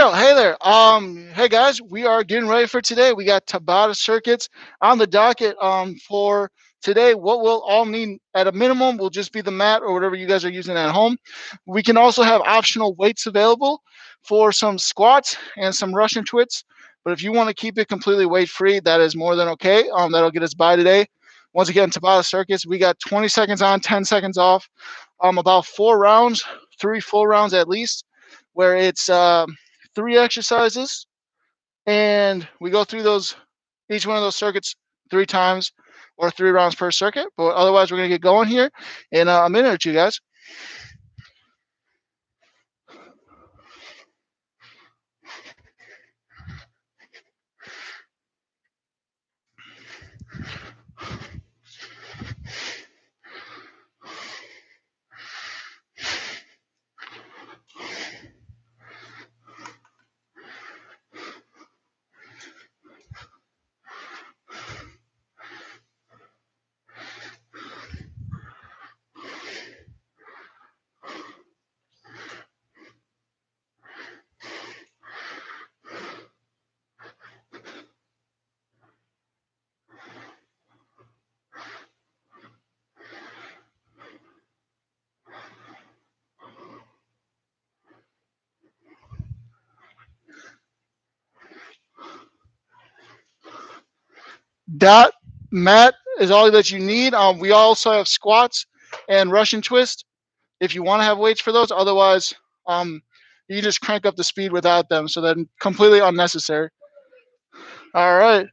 Daryl, hey there. Hey guys, we are getting ready for today. We got Tabata Circuits on the docket. For today, what we'll all need at a minimum will just be the mat or whatever you guys are using at home. We can also have optional weights available for some squats and some Russian twits. But if you want to keep it completely weight free, that is more than okay. That'll get us by today. Once again, Tabata Circuits, we got 20 seconds on, 10 seconds off. About 4 rounds, 3 full rounds at least, where it's 3 exercises, and we go through each one of those circuits 3 times or 3 rounds per circuit. But otherwise, we're going to get going here in a minute or two, guys. That mat is all that you need. We also have squats and Russian twist if you want to have weights for those. Otherwise, you just crank up the speed without them, so that's completely unnecessary. All right.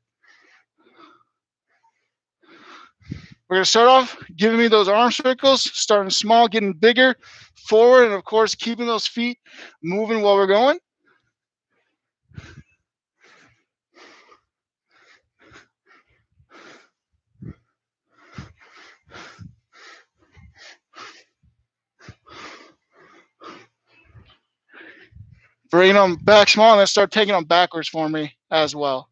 We're going to start off giving me those arm circles, starting small, getting bigger, forward, and of course, keeping those feet moving while we're going. Bring them back small and then start taking them backwards for me as well.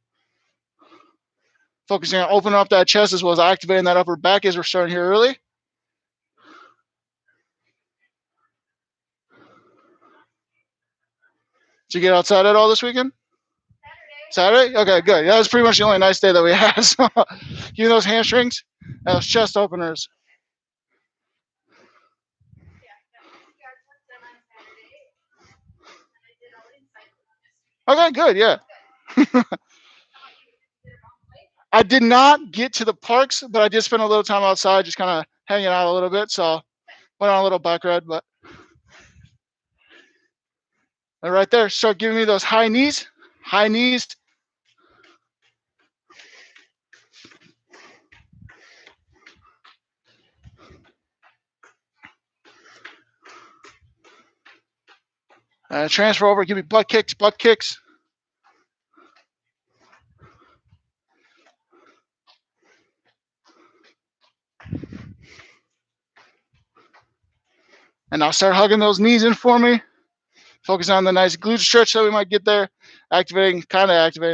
Focusing on opening up that chest as well as activating that upper back as we're starting here early. Did you get outside at all this weekend? Saturday? Okay, good. Yeah, that was pretty much the only nice day that we had. So, give those hamstrings and those chest openers. Okay, good. Yeah. I did not get to the parks, but I did spend a little time outside, just kind of hanging out a little bit. So, went on a little bike ride, but and right there, start giving me those high knees. High knees. Transfer over, give me butt kicks, butt kicks. And now start hugging those knees in for me. Focus on the nice glute stretch that we might get there. Activating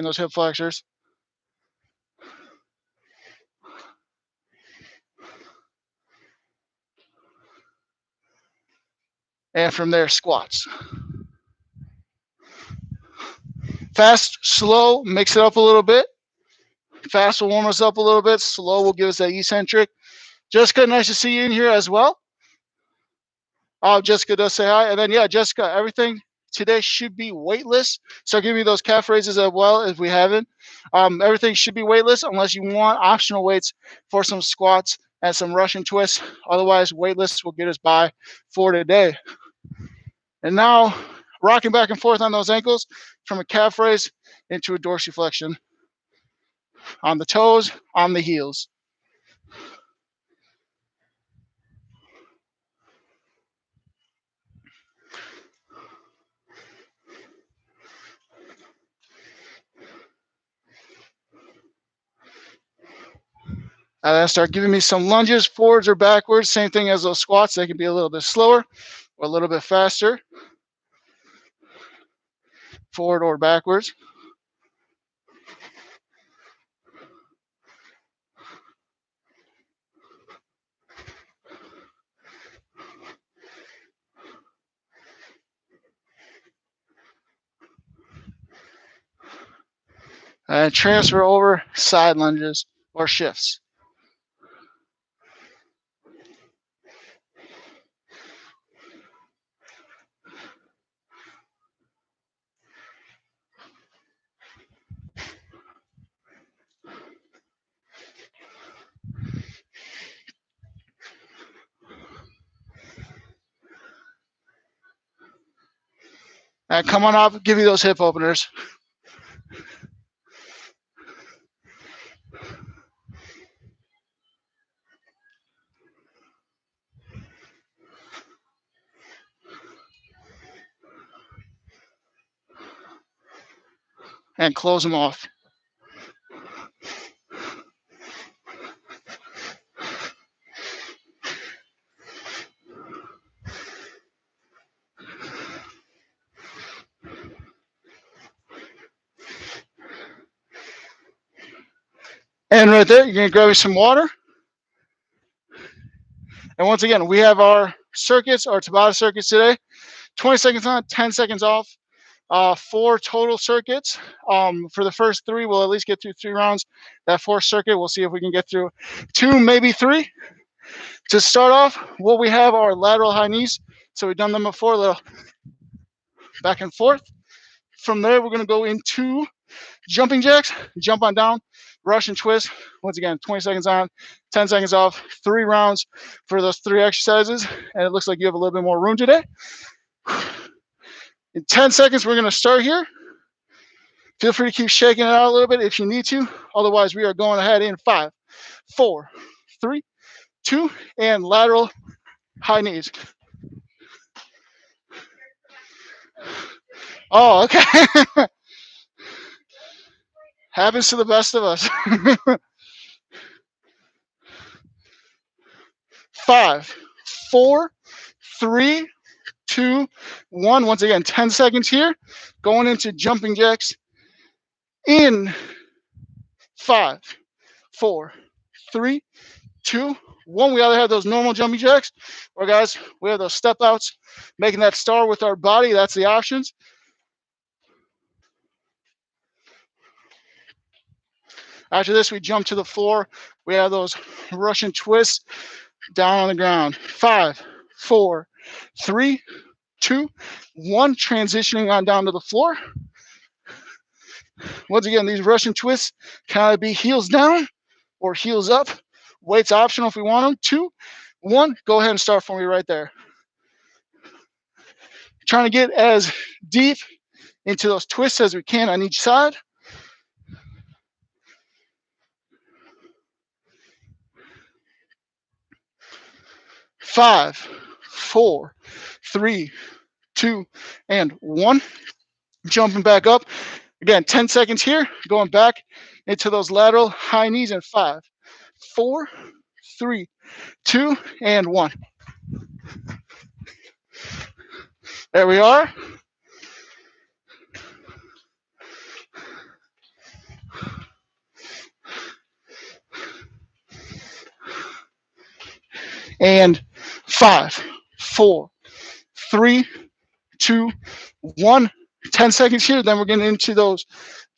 those hip flexors. And from there, squats. Fast, slow, mix it up a little bit. Fast will warm us up a little bit. Slow will give us that eccentric. Jessica, nice to see you in here as well. Jessica does say hi. And then, yeah, Jessica, everything today should be weightless. So give me those calf raises as well if we haven't. Everything should be weightless unless you want optional weights for some squats and some Russian twists. Otherwise, weightless will get us by for today. And now, rocking back and forth on those ankles from a calf raise into a dorsiflexion. On the toes, on the heels. And then start giving me some lunges, forwards or backwards. Same thing as those squats. They can be a little bit slower or a little bit faster. Forward or backwards. And transfer over side lunges or shifts. And come on up, give you those hip openers. And close them off. And right there, you're going to grab you some water. And once again, we have our circuits, our Tabata circuits today. 20 seconds on, 10 seconds off. 4 total circuits. For the first 3, we'll at least get through 3 rounds. That 4th circuit, we'll see if we can get through 2, maybe 3. To start off, what we have are lateral high knees. So we've done them before, a little back and forth. From there, we're going to go into jumping jacks, jump on down, Russian twist. Once again, 20 seconds on, 10 seconds off, 3 rounds for those 3 exercises. And it looks like you have a little bit more room today. In 10 seconds, we're going to start here. Feel free to keep shaking it out a little bit if you need to. Otherwise, we are going ahead in 5, 4, 3, 2, and lateral high knees. Oh, okay. Happens to the best of us. 5, 4, 3, 2, 1. Once again, 10 seconds here. Going into jumping jacks in 5, 4, 3, 2, 1. We either have those normal jumping jacks or, guys, we have those step outs. Making that star with our body. That's the options. After this, we jump to the floor. We have those Russian twists down on the ground. 5, 4, 3, 2, 1. Transitioning on down to the floor. Once again, these Russian twists can either be heels down or heels up. Weights optional if we want them. 2, 1. Go ahead and start for me right there. Trying to get as deep into those twists as we can on each side. 5, 4, 3, 2, and 1. Jumping back up. Again, 10 seconds here. Going back into those lateral high knees in 5, 4, 3, 2, and 1. There we are. And 5, 4, 3, 2, 1. 10 seconds here. Then we're getting into those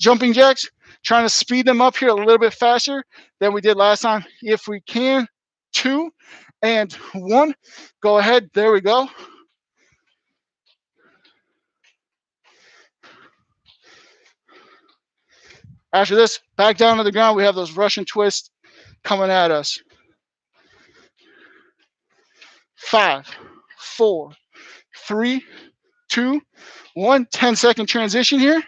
jumping jacks. Trying to speed them up here a little bit faster than we did last time. If we can. 2 and 1. Go ahead. There we go. After this, back down to the ground, we have those Russian twists coming at us. 5, 4, 3, 2, 1. 10-second transition here.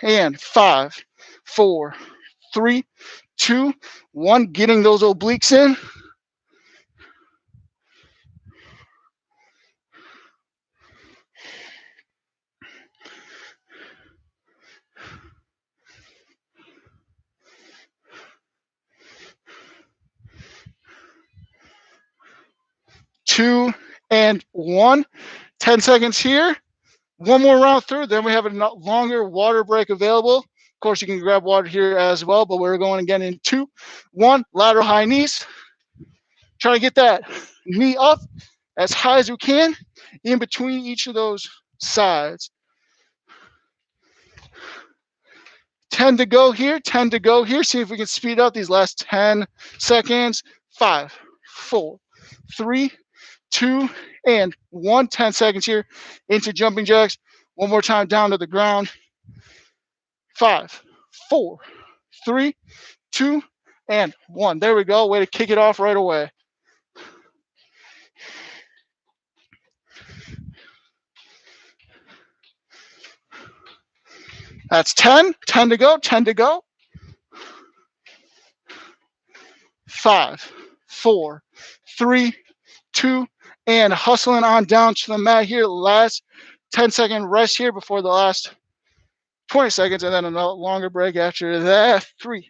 And 5, 4, 3, 2, 1. Getting those obliques in. Two and 1. 10 seconds here. One more round through. Then we have a longer water break available. Of course, you can grab water here as well, but we're going again in 2, 1. Lateral high knees. Trying to get that knee up as high as we can in between each of those sides. 10 to go here, 10 to go here. See if we can speed up these last 10 seconds. 5, 4, 3, 2, and 1. 10 seconds here into jumping jacks. One more time down to the ground. 5, 4, 3, 2, and 1. There we go. Way to kick it off right away. That's 10. 10 to go. 10 to go. 5, 4, 3, 2, and hustling on down to the mat here. Last 10-second rest here before the last 20 seconds, and then another longer break after that. 3,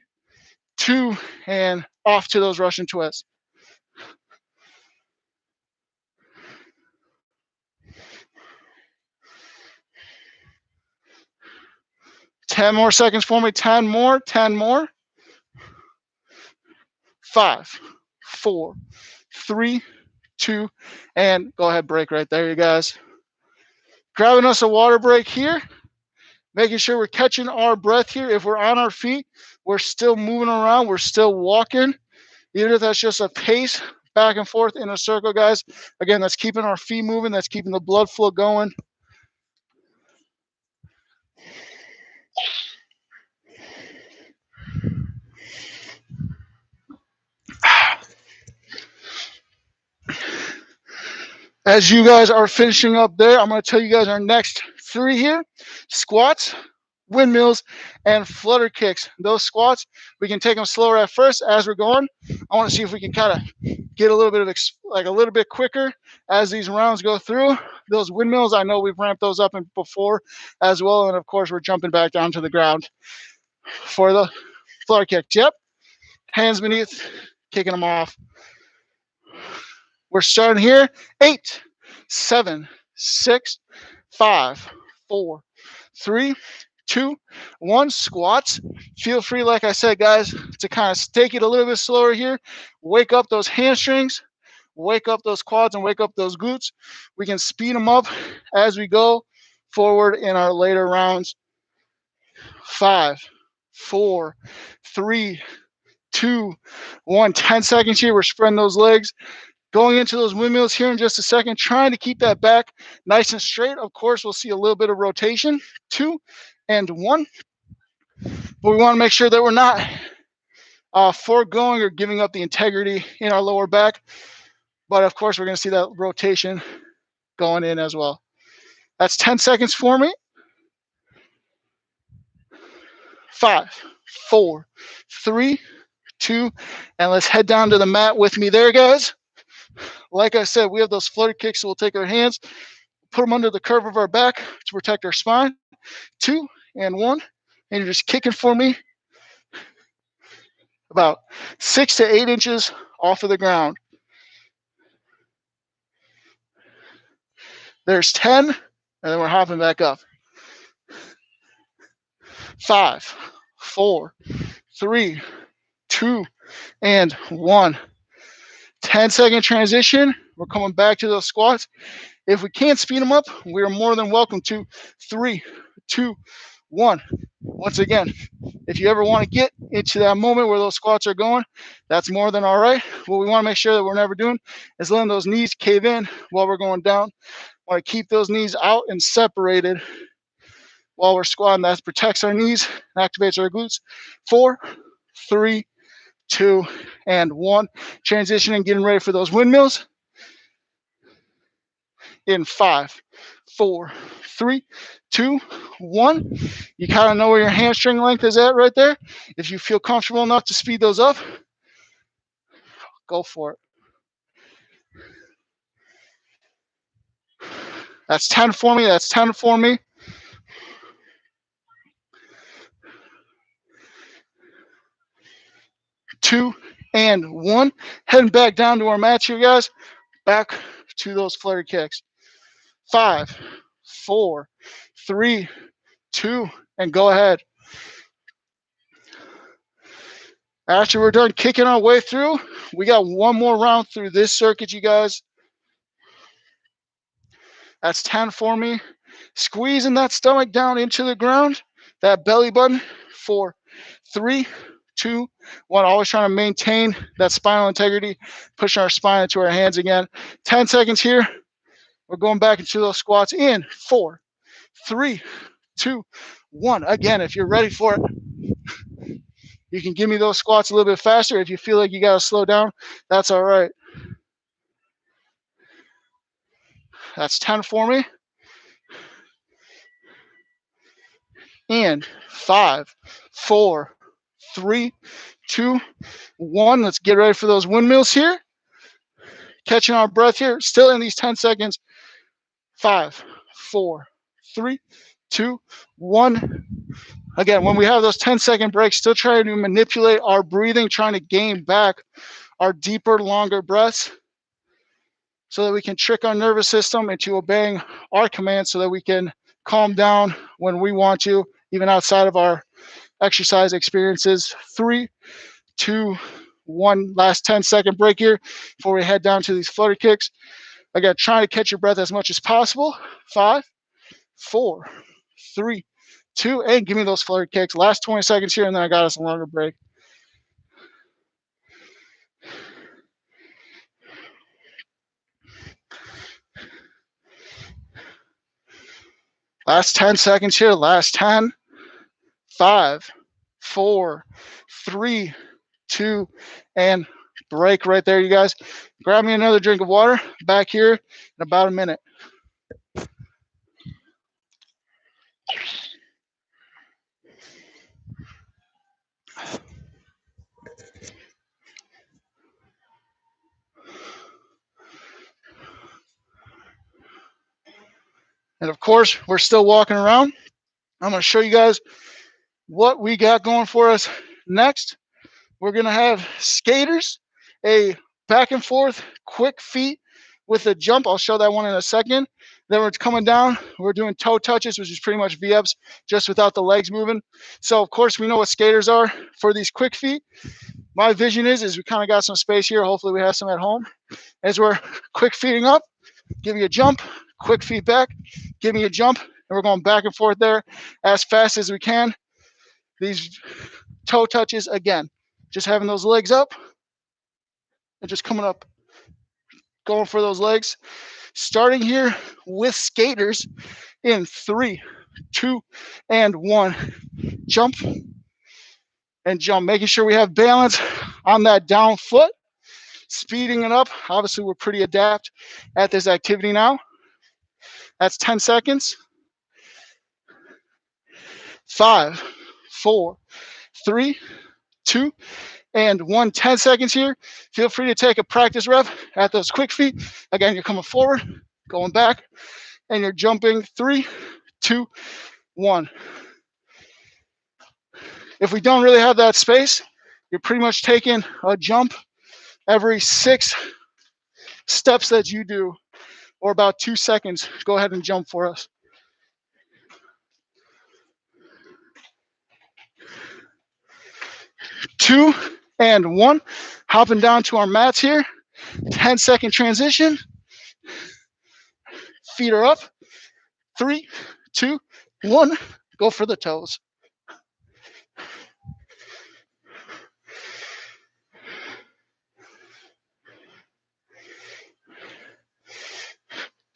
2, and off to those Russian twists. Ten more seconds for me. 10 more. 10 more. 5, 4, 3, 2, and go ahead, break right there, you guys. Grabbing us a water break here. Making sure we're catching our breath here. If we're on our feet, we're still moving around. We're still walking. Even if that's just a pace back and forth in a circle, guys. Again, that's keeping our feet moving. That's keeping the blood flow going. As you guys are finishing up there, I'm going to tell you guys our next 3 here. Squats, windmills, and flutter kicks. Those squats, we can take them slower at first as we're going. I want to see if we can kind of get a little bit of a little bit quicker as these rounds go through. Those windmills, I know we've ramped those up before as well, and of course we're jumping back down to the ground for the flutter kick. Yep, hands beneath, kicking them off. We're starting here. 8, 7, 6, 5, 4, 3, 2, 1. Squats. Feel free, like I said, guys, to kind of take it a little bit slower here. Wake up those hamstrings, wake up those quads, and wake up those glutes. We can speed them up as we go forward in our later rounds. 5, 4, 3, 2, 1. 10 seconds here. We're spreading those legs. Going into those windmills here in just a second, trying to keep that back nice and straight. Of course, we'll see a little bit of rotation. 2 and 1. But we want to make sure that we're not foregoing or giving up the integrity in our lower back. But of course, we're going to see that rotation going in as well. That's 10 seconds for me. 5, 4, 3, 2, and let's head down to the mat with me there, guys. Like I said, we have those flutter kicks, so we'll take our hands, put them under the curve of our back to protect our spine. 2 and 1, and you're just kicking for me about 6 to 8 inches off of the ground. There's 10, and then we're hopping back up. 5, 4, 3, 2, and 1. 10-second transition. We're coming back to those squats. If we can't speed them up, we are more than welcome to. 3, 2, 1. Once again, if you ever want to get into that moment where those squats are going, that's more than all right. What we want to make sure that we're never doing is letting those knees cave in while we're going down. We want to keep those knees out and separated while we're squatting. That protects our knees, activates our glutes. 4, 3, 2, and 1. Transitioning, getting ready for those windmills. In 5, 4, 3, 2, 1. You kind of know where your hamstring length is at right there. If you feel comfortable enough to speed those up, go for it. That's 10 for me. That's 10 for me. Two and 1. Heading back down to our mats here, guys. Back to those flutter kicks. 5, 4, 3, 2, and go ahead. After we're done kicking our way through, we got one more round through this circuit, you guys. That's 10 for me. Squeezing that stomach down into the ground, that belly button. 4, 3, 2, 1. Always trying to maintain that spinal integrity, pushing our spine into our hands again. 10 seconds here. We're going back into those squats in 4, 3, 2, 1. Again, if you're ready for it, you can give me those squats a little bit faster. If you feel like you got to slow down, that's all right. That's 10 for me. And 5, 4, 3, 2, 1. Let's get ready for those windmills here. Catching our breath here. Still in these 10 seconds. 5, 4, 3, 2, 1. Again, when we have those 10-second breaks, still trying to manipulate our breathing, trying to gain back our deeper, longer breaths so that we can trick our nervous system into obeying our commands so that we can calm down when we want to, even outside of our exercise experiences. 3, 2, 1. Last 10-second break here before we head down to these flutter kicks. Again, trying to catch your breath as much as possible. 5, 4, 3, 2, and give me those flutter kicks. Last 20 seconds here, and then I got us a longer break. Last 10 seconds here. Last 10, 5, 4, 3, 2, and break right there, you guys. Grab me another drink of water. Back here in about a minute. And of course, we're still walking around. I'm going to show you guys what we got going for us next. We're going to have skaters, a back and forth quick feet with a jump. I'll show that one in a second. Then we're coming down. We're doing toe touches, which is pretty much V-ups, just without the legs moving. So, of course, we know what skaters are for these quick feet. My vision is we kind of got some space here. Hopefully we have some at home. As we're quick feeding up, give me a jump, quick feet back, give me a jump, and we're going back and forth there as fast as we can. These toe touches, again, just having those legs up and just coming up, going for those legs. Starting here with skaters in 3, 2, and 1. Jump and jump, making sure we have balance on that down foot, speeding it up. Obviously, we're pretty adept at this activity now. That's 10 seconds. 5, 4, 3, 2, and 1. 10 seconds here. Feel free to take a practice rep at those quick feet. Again, you're coming forward, going back, and you're jumping. 3, 2, 1. If we don't really have that space, you're pretty much taking a jump every 6 steps that you do, or about 2 seconds. Go ahead and jump for us. Two and 1. Hopping down to our mats here. 10-second transition. Feet are up. 3, 2, 1. Go for the toes.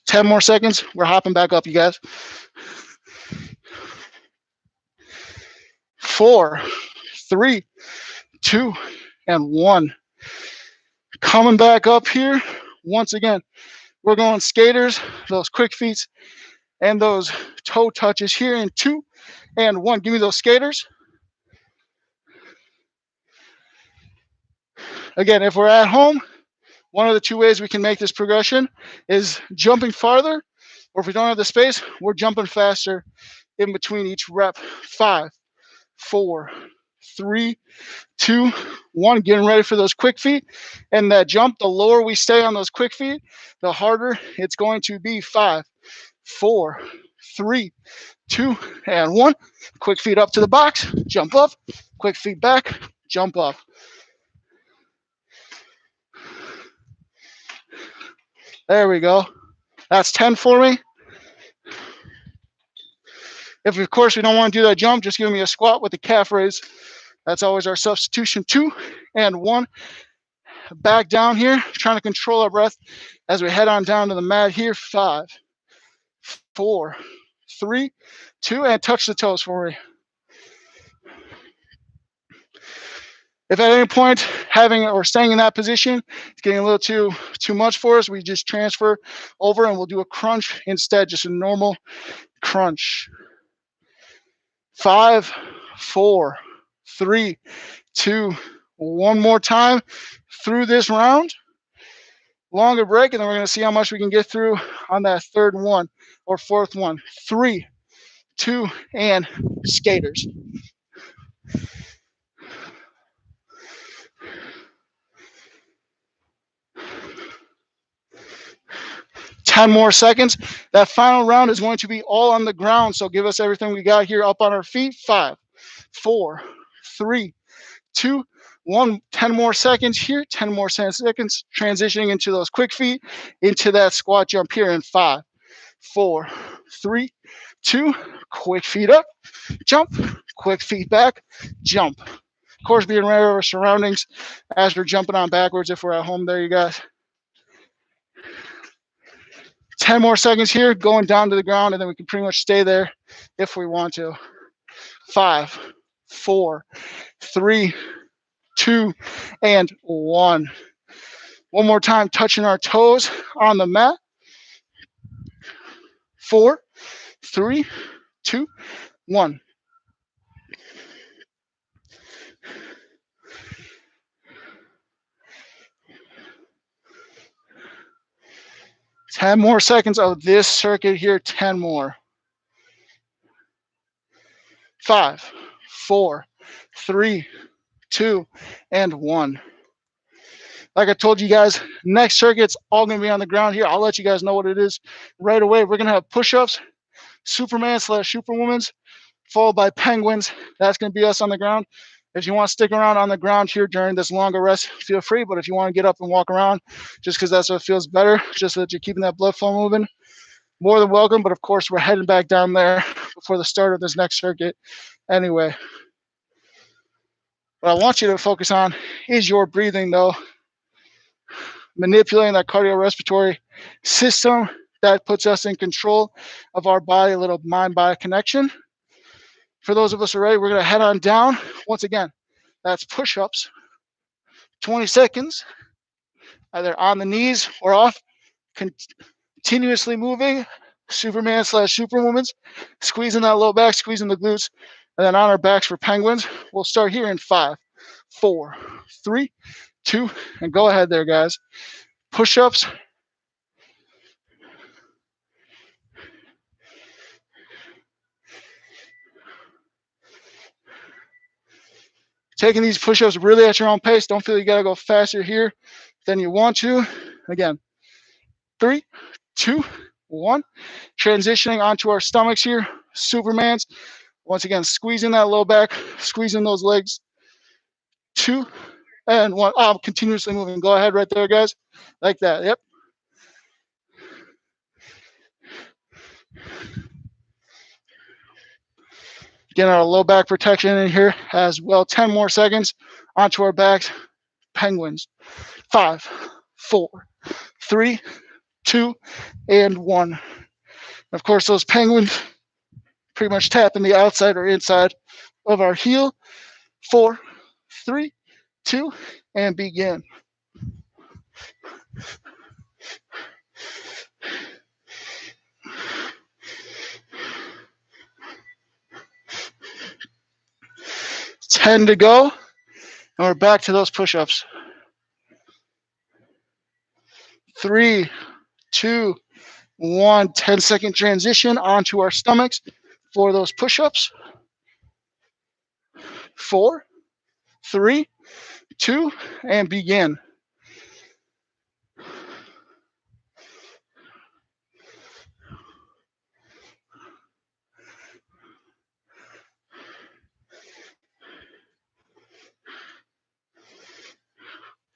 Ten more seconds. We're hopping back up, you guys. 4, 3, 2, and 1. Coming back up here. Once again, we're going skaters, those quick feet, and those toe touches here in 2 and 1. Give me those skaters. Again, if we're at home, one of the 2 ways we can make this progression is jumping farther, or if we don't have the space, we're jumping faster in between each rep. 5, 4, 3, 2, 1. Getting ready for those quick feet. And that jump, the lower we stay on those quick feet, the harder it's going to be. 5, 4, 3, 2, and 1. Quick feet up to the box, jump up. Quick feet back, jump up. There we go. That's 10 for me. If, of course, we don't want to do that jump, just give me a squat with a calf raise. That's always our substitution. 2 and 1. Back down here, trying to control our breath as we head on down to the mat here. 5, 4, 3, 2, and touch the toes for me. If at any point having or staying in that position is getting a little too much for us, we just transfer over and we'll do a crunch instead, just a normal crunch. 5, 4, 3, 2, one more time through this round. Longer break, and then we're going to see how much we can get through on that third one or fourth one. 3, 2, and skaters. Ten more seconds. That final round is going to be all on the ground, so give us everything we got here up on our feet. 5, 4, 3, 2, 1. 10 more seconds here. 10 more seconds. Transitioning into those quick feet, into that squat jump here in 5, 4, 3, 2. Quick feet up, jump. Quick feet back, jump. Of course, being aware of our surroundings as we're jumping on backwards if we're at home there, you guys. 10 more seconds here, going down to the ground, and then we can pretty much stay there if we want to. 5, 4, 3, 2, and 1. One more time, touching our toes on the mat. 4, 3, 2, 1. Ten more seconds of this circuit here. 10 more. 5, 4, 3, 2, and 1. Like I told you guys, next circuit's all going to be on the ground here. I'll let you guys know what it is right away. We're going to have push-ups, Superman/Superwoman's, followed by penguins. That's going to be us on the ground. If you want to stick around on the ground here during this longer rest, feel free. But if you want to get up and walk around, just because that's what feels better, just so that you're keeping that blood flow moving, more than welcome. But of course, we're heading back down there before the start of this next circuit anyway. What I want you to focus on is your breathing, though. Manipulating that cardiorespiratory system that puts us in control of our body, a little mind-body connection. For those of us who are ready, we're going to head on down. Once again, that's push-ups. 20 seconds, either on the knees or off, continuously moving, Superman/Superwoman's, squeezing that low back, squeezing the glutes, and then on our backs for penguins. We'll start here in 5, 4, 3, 2, and go ahead there, guys. Push-ups. Taking these push-ups really at your own pace. Don't feel you got to go faster here than you want to. Again, 3, 2, 1. Transitioning onto our stomachs here. Supermans. Once again, squeezing that low back, squeezing those legs. 2 and 1. Oh, continuously moving. Go ahead right there, guys. Like that. Yep. Getting our low back protection in here as well. 10 more seconds onto our backs. Penguins. 5, 4, 3, 2, and 1. Of course, those penguins pretty much tapping the outside or inside of our heel. 4, 3, 2, and begin. Ten to go, and we're back to those push-ups. 3, 2, 1. 10-second transition onto our stomachs for those push-ups. 4, 3, 2, and begin.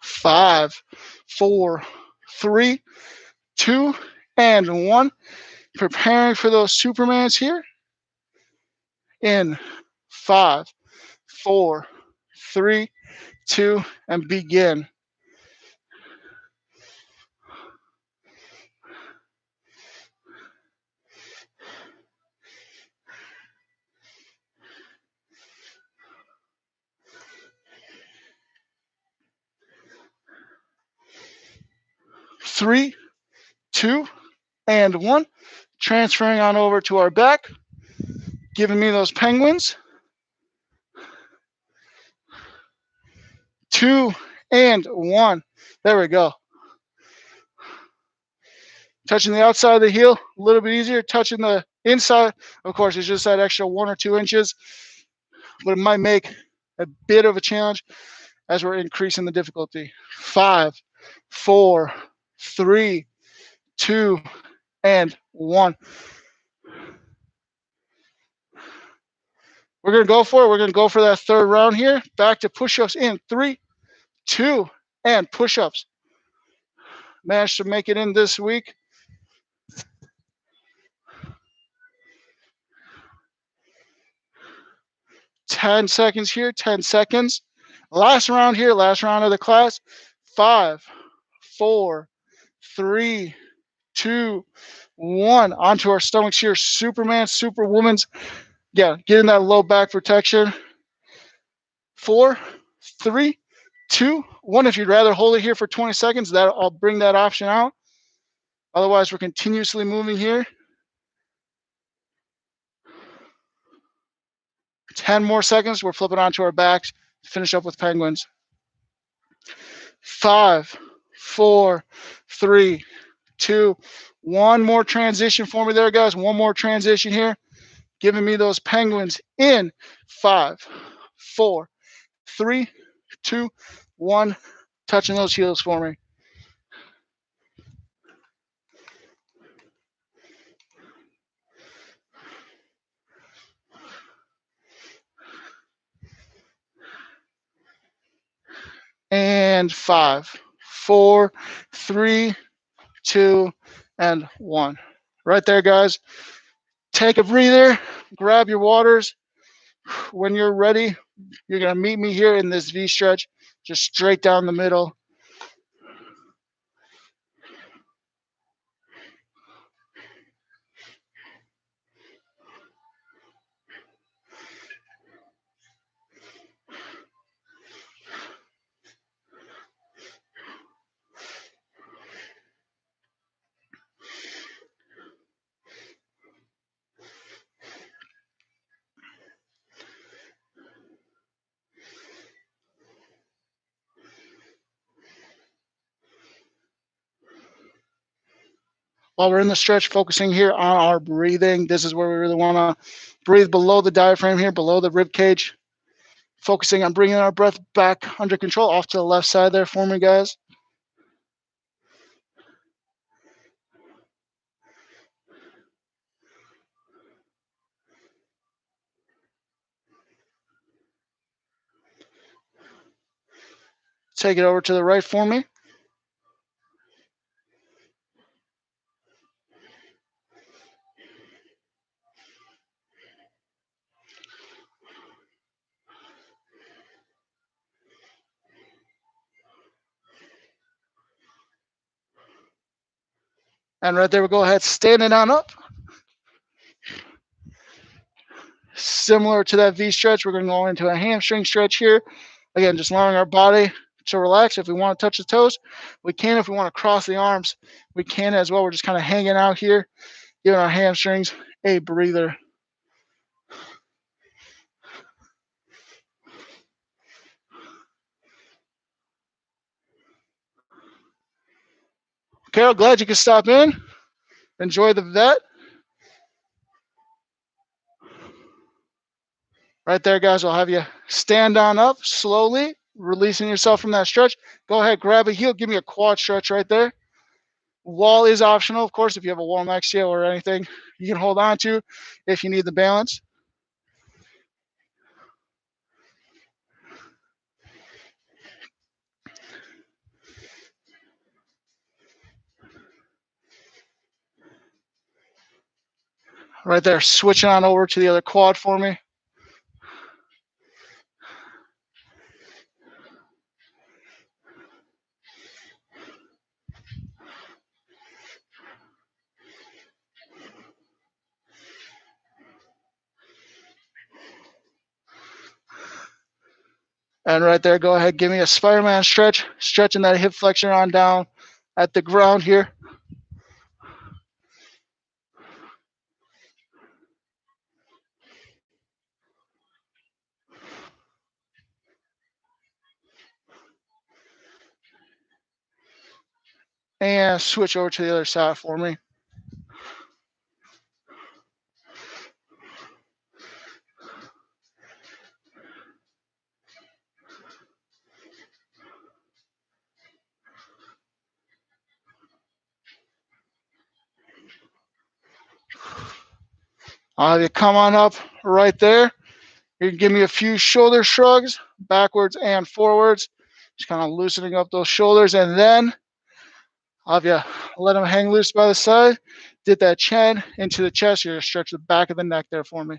Five, 4, 3, 2, and 1. Preparing for those Supermans here. in 5, 4, 3, 2, and begin. Three, 2, and 1. Transferring on over to our back, giving me those penguins. 2, and 1. There we go. Touching the outside of the heel, a little bit easier. Touching the inside, of course, it's just that extra 1 or 2 inches, but it might make a bit of a challenge as we're increasing the difficulty. 5, 4, 3, 2, and 1. We're going to go for it. We're going to go for that third round here. Back to push-ups in 3, 2, and push-ups. Managed to make it in this week. 10 seconds here, 10 seconds. Last round here, last round of the class. 5, 4, 3, 2, 1. Onto our stomachs here. Superman, Superwoman's. Yeah, getting that low back protection. 4, 3, 2, 1. If you'd rather hold it here for 20 seconds, I'll bring that option out. Otherwise, we're continuously moving here. 10 more seconds. We're flipping onto our backs to finish up with penguins. 5, 4, 3, 2, 1. More transition for me there, guys. One more transition here. Giving me those penguins in 5, 4, 3, 2, 1. Touching those heels for me. And 5, 4, 3, 2, and 1. Right there, guys. Take a breather. Grab your waters. When you're ready, you're going to meet me here in this V stretch, just straight down the middle. While we're in the stretch, focusing here on our breathing. This is where we really want to breathe below the diaphragm here, below the rib cage. Focusing on bringing our breath back under control. Off to the left side there for me, guys. Take it over to the right for me. And right there, we'll go ahead, standing on up. Similar to that V stretch, we're going to go into a hamstring stretch here. Again, just allowing our body to relax. If we want to touch the toes, we can. If we want to cross the arms, we can as well. We're just kind of hanging out here, giving our hamstrings a breather. Carol, glad you could stop in. Enjoy the vet. Right there, guys. I'll have you stand on up slowly, releasing yourself from that stretch. Go ahead, grab a heel. Give me a quad stretch right there. Wall is optional, of course. If you have a wall next to you or anything you can hold on to if you need the balance. Right there, switching on over to the other quad for me. And right there, go ahead, give me a Spider-Man stretch, stretching that hip flexor on down at the ground here. And switch over to the other side for me. I'll have you come on up right there. You can give me a few shoulder shrugs, backwards and forwards. Just kind of loosening up those shoulders, and then I'll have you let them hang loose by the side. Dip that chin into the chest. You're going to stretch the back of the neck there for me.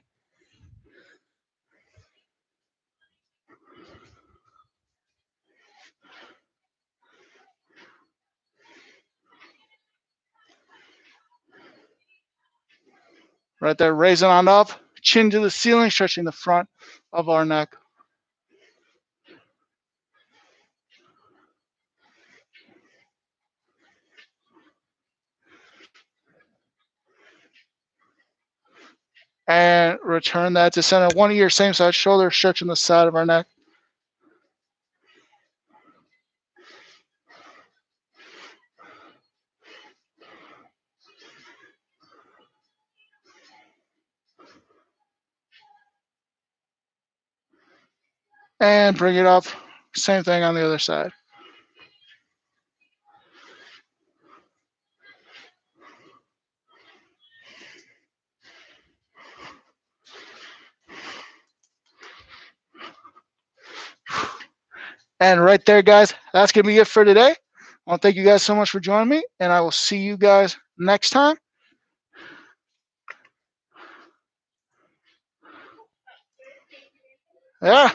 Right there, raising on up, chin to the ceiling, stretching the front of our neck. And return that to center. One of your same side shoulders, stretching the side of our neck. And bring it up. Same thing on the other side. And right there, guys, that's going to be it for today. I want to thank you guys so much for joining me, and I will see you guys next time. Yeah.